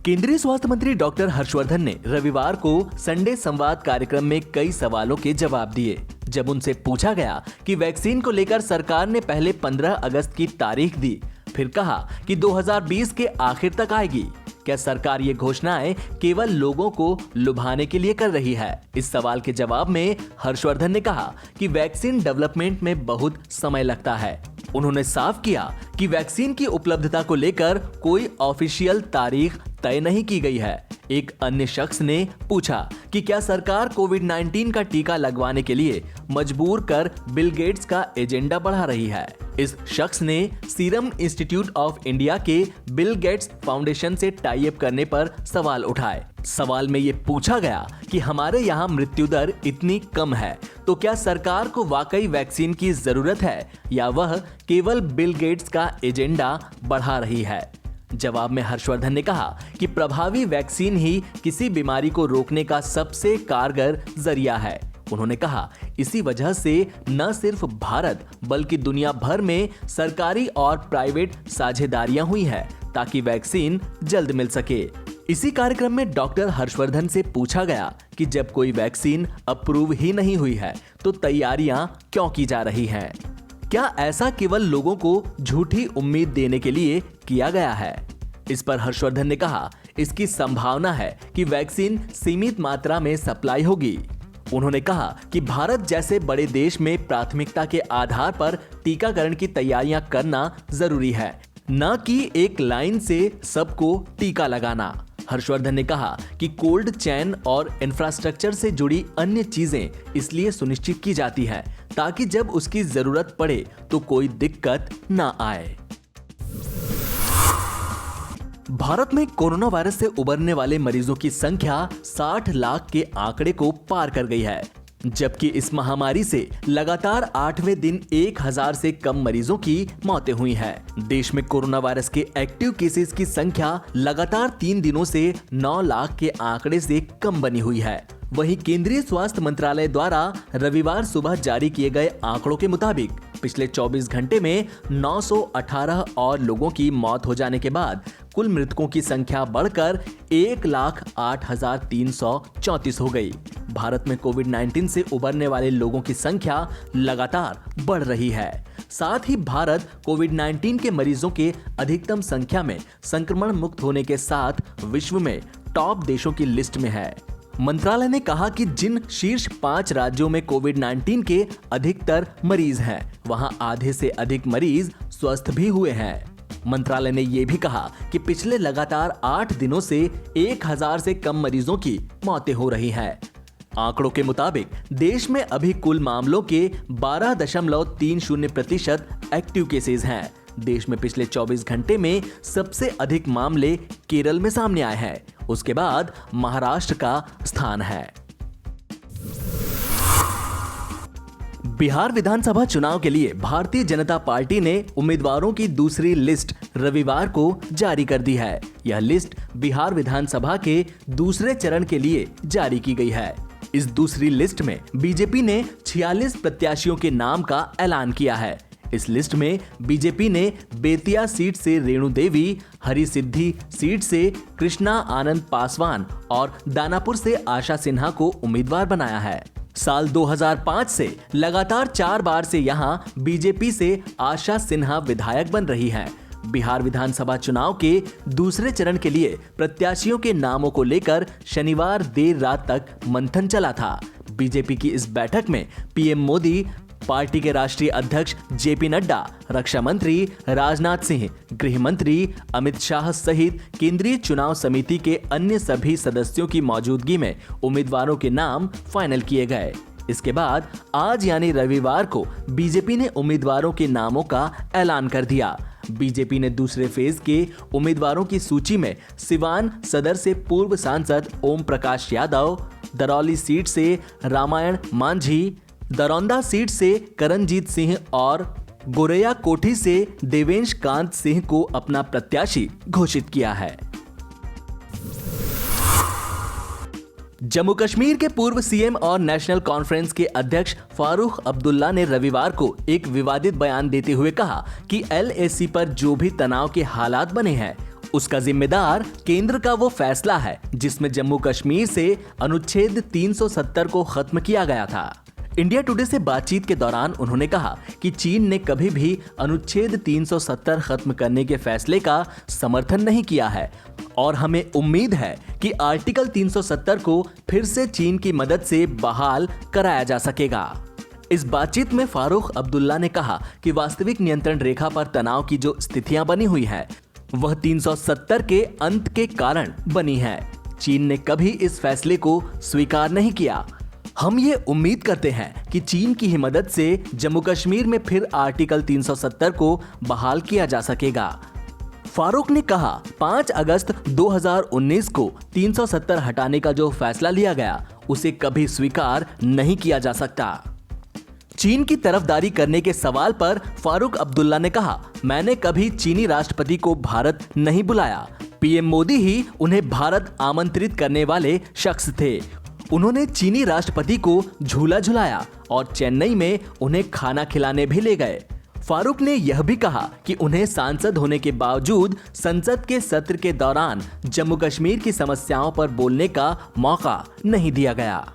केंद्रीय स्वास्थ्य मंत्री डॉक्टर हर्षवर्धन ने रविवार को संडे संवाद कार्यक्रम में कई सवालों के जवाब दिए। जब उनसे पूछा गया कि वैक्सीन को लेकर सरकार ने पहले 15 अगस्त की तारीख दी, फिर कहा कि 2020 के आखिर तक आएगी, क्या सरकार ये घोषणाएं केवल लोगों को लुभाने के लिए कर रही है? इस सवाल के जवाब में हर्षवर्धन ने कहा कि वैक्सीन डेवलपमेंट में बहुत समय लगता है। उन्होंने साफ किया कि वैक्सीन की उपलब्धता को लेकर कोई ऑफिशियल तारीख तय नहीं की गई है। एक अन्य शख्स ने पूछा कि क्या सरकार कोविड-19 का टीका लगवाने के लिए मजबूर कर बिल गेट्स का एजेंडा बढ़ा रही है। इस शख्स ने सीरम इंस्टीट्यूट ऑफ इंडिया के बिल गेट्स फाउंडेशन से टाई अप करने पर सवाल उठाए। सवाल में ये पूछा गया कि हमारे यहाँ मृत्यु दर इतनी कम है, तो क्या सरकार को वाकई वैक्सीन की जरूरत है या वह केवल बिल गेट्स का एजेंडा बढ़ा रही है? जवाब में हर्षवर्धन ने कहा कि प्रभावी वैक्सीन ही किसी बीमारी को रोकने का सबसे कारगर जरिया है। उन्होंने कहा, इसी वजह से न सिर्फ भारत बल्कि दुनिया भर में सरकारी और प्राइवेट साझेदारियां हुई हैं ताकि वैक्सीन जल्द मिल सके। इसी कार्यक्रम में डॉक्टर हर्षवर्धन से पूछा गया कि जब कोई वैक्सीन अप्रूव ही नहीं हुई है तो तैयारियां क्यों की जा रही हैं? क्या ऐसा केवल लोगों को झूठी उम्मीद देने के लिए किया गया है? इस पर हर्षवर्धन ने कहा, इसकी संभावना है कि वैक्सीन सीमित मात्रा में सप्लाई होगी। उन्होंने कहा कि भारत जैसे बड़े देश में प्राथमिकता के आधार पर टीकाकरण की तैयारियां करना जरूरी है, न कि एक लाइन से सबको टीका लगाना। हर्षवर्धन ने कहा कि कोल्ड चेन और इंफ्रास्ट्रक्चर से जुड़ी अन्य चीजें इसलिए सुनिश्चित की जाती हैं ताकि जब उसकी जरूरत पड़े तो कोई दिक्कत न आए। भारत में कोरोना वायरस से उबरने वाले मरीजों की संख्या 60 लाख के आंकड़े को पार कर गई है, जबकि इस महामारी से लगातार 8वें दिन 1000 से कम मरीजों की मौतें हुई हैं। देश में कोरोना वायरस के एक्टिव केसेस की संख्या लगातार 3 दिनों से 9 लाख के आंकड़े से कम बनी हुई है। वहीं केंद्रीय स्वास्थ्य मंत्रालय द्वारा रविवार सुबह जारी किए गए आंकड़ों के मुताबिक पिछले 24 घंटे में 918 और लोगों की मौत हो जाने के बाद कुल मृतकों की संख्या बढ़कर 1,08,334 हो गई। भारत में कोविड-19 से उबरने वाले लोगों की संख्या लगातार बढ़ रही है। साथ ही भारत कोविड-19 के मरीजों के अधिकतम संख्या में संक्रमण मुक्त होने के साथ विश्व में टॉप देशों की लिस्ट में है। मंत्रालय ने कहा कि जिन शीर्ष 5 राज्यों में कोविड-19 के अधिकतर मरीज हैं, वहां आधे से अधिक मरीज स्वस्थ भी हुए हैं। मंत्रालय ने यह भी कहा कि पिछले लगातार 8 दिनों से 1000 से कम मरीजों की मौतें हो रही हैं। आंकड़ों के मुताबिक देश में अभी कुल मामलों के 12.30% एक्टिव केसेस हैं। देश में पिछले 24 घंटे में सबसे अधिक मामले केरल में सामने आए हैं, उसके बाद महाराष्ट्र का स्थान है। बिहार विधानसभा चुनाव के लिए भारतीय जनता पार्टी ने उम्मीदवारों की दूसरी लिस्ट रविवार को जारी कर दी है। यह लिस्ट बिहार विधानसभा के दूसरे चरण के लिए जारी की गई है। इस दूसरी लिस्ट में बीजेपी ने 46 प्रत्याशियों के नाम का ऐलान किया है। इस लिस्ट में बीजेपी ने बेतिया सीट से रेणु देवी, हरी सिद्धि सीट से कृष्णा आनंद पासवान और दानापुर से आशा सिन्हा को उम्मीदवार बनाया है। साल 2005 से लगातार 4 बार से यहां बीजेपी से आशा सिन्हा विधायक बन रही हैं। बिहार विधानसभा चुनाव के दूसरे चरण के लिए प्रत्याशियों के नामों को लेकर शनिवार देर रात तक मंथन चला था। बीजेपी की इस बैठक में पीएम मोदी, पार्टी के राष्ट्रीय अध्यक्ष जेपी नड्डा, रक्षा मंत्री राजनाथ सिंह, गृह मंत्री अमित शाह सहित केंद्रीय चुनाव समिति के अन्य सभी सदस्यों की मौजूदगी में उम्मीदवारों के नाम फाइनल किए गए। इसके बाद आज यानी रविवार को बीजेपी ने उम्मीदवारों के नामों का ऐलान कर दिया। बीजेपी ने दूसरे फेज के उम्मीदवारों की सूची में सिवान सदर से पूर्व सांसद ओम प्रकाश यादव, दरौली सीट से रामायण मांझी, दरौंदा सीट से करणजीत सिंह और गोरैया कोठी से देवेंश कांत सिंह को अपना प्रत्याशी घोषित किया है। जम्मू कश्मीर के पूर्व सीएम और नेशनल कॉन्फ्रेंस के अध्यक्ष फारूक अब्दुल्ला ने रविवार को एक विवादित बयान देते हुए कहा कि एलएसी पर जो भी तनाव के हालात बने हैं उसका जिम्मेदार केंद्र का वो फैसला है जिसमें जम्मू कश्मीर से अनुच्छेद 370 को खत्म किया गया था। इंडिया टुडे से बातचीत के दौरान उन्होंने कहा कि चीन ने कभी भी अनुच्छेद 370 खत्म करने के फैसले का समर्थन नहीं किया है और हमें उम्मीद है कि आर्टिकल 370 को फिर से चीन की मदद से बहाल कराया जा सकेगा। इस बातचीत में फारूक अब्दुल्ला ने कहा कि वास्तविक नियंत्रण रेखा पर तनाव की जो स्थितियां बनी हुई है वह 370 के अंत के कारण बनी है। चीन ने कभी इस फैसले को स्वीकार नहीं किया। हम ये उम्मीद करते हैं कि चीन की ही मदद से जम्मू कश्मीर में फिर आर्टिकल 370 को बहाल किया जा सकेगा। फारूक ने कहा 5 अगस्त 2019 को 370 हटाने का जो फैसला लिया गया उसे कभी स्वीकार नहीं किया जा सकता। चीन की तरफदारी करने के सवाल पर फारूक अब्दुल्ला ने कहा, मैंने कभी चीनी राष्ट्रपति को भारत नहीं बुलाया। पीएम मोदी ही उन्हें भारत आमंत्रित करने वाले शख्स थे। उन्होंने चीनी राष्ट्रपति को झूला झुलाया और चेन्नई में उन्हें खाना खिलाने भी ले गए। फारूक ने यह भी कहा कि उन्हें सांसद होने के बावजूद संसद के सत्र के दौरान जम्मू कश्मीर की समस्याओं पर बोलने का मौका नहीं दिया गया।